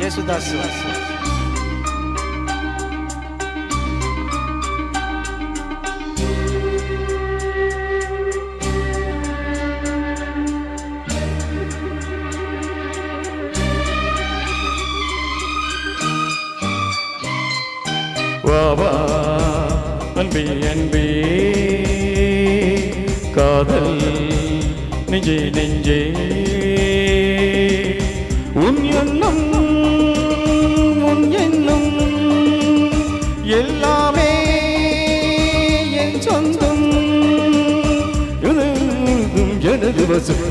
ஏசுதாஸ். வாவா அன்பே அன்பே காதல் நெஞ்சே நெஞ்சே உன் எண்ணம் எல்லாமே என் சொந்தம் எனது வசம்.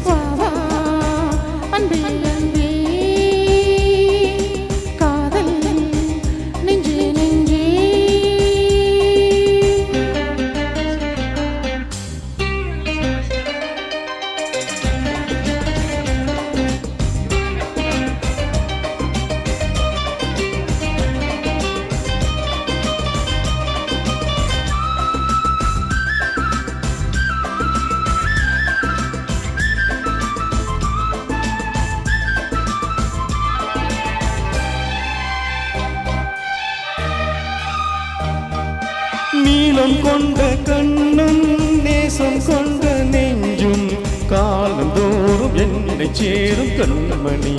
நீளம் கொண்ட கண்ணும் நேசம் கொண்ட நெஞ்சும் காலந்தோறும் என்னை சேரும் கண்மணி.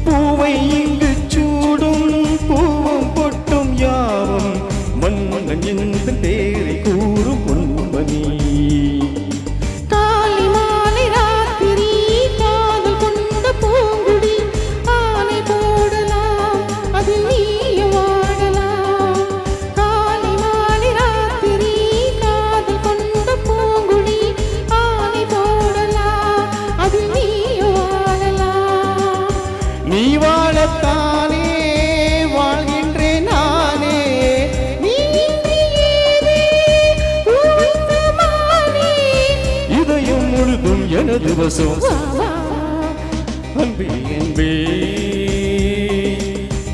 பூவை இங்கு சூடும் பூவும் பொட்டும் யாவும் மன்னன் எந்த பேரை கூறும் பொன்மணி. நீ வாழத்தானே வாழ்கின்றேன் நானே, இதயம் முழுதும் எனது வசம். அன்பே அன்பே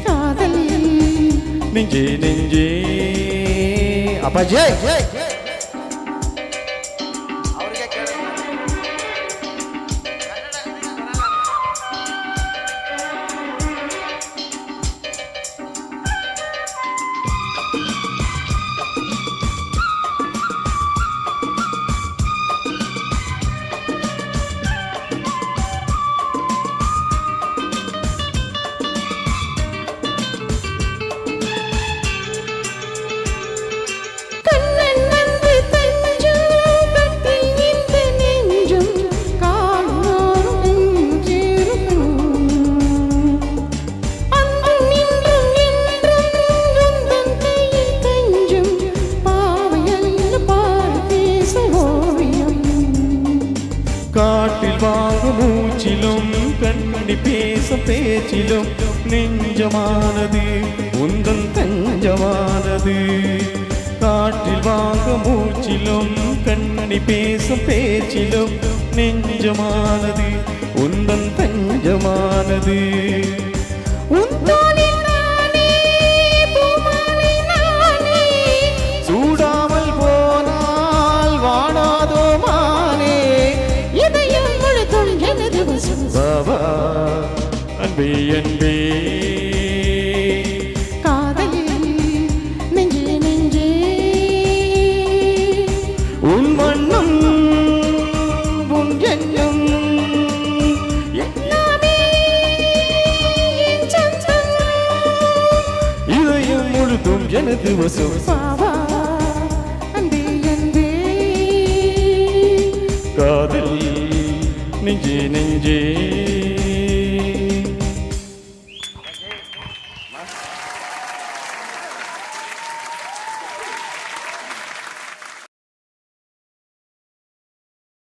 காதல் நெஞ்சே நெஞ்சே. அப்பாஜி காட்டில் வாங்கும் மூச்சிலும் கண்ணி பேசும் பேச்சிலும் நெஞ்சமானது உந்தன் தஞ்சமானது. காட்டில் வாங்கும் மூச்சிலும் கண்ணி பேசும் பேச்சிலும் நெஞ்சமானது உந்தன் தஞ்சமானது. சூடாமல் போனால் வாடாதோ மானே, பாபா அன்பே அன்பே காதல் நெஞ்சே நெஞ்சே உன் வண்ணம் உன் எண்ணம் எல்லாமே என் சொந்தம், இதயம் முழுதும் எனது வசம். பாபா அன்பே அன்பே காதல் நெஞ்சே நெஞ்சே.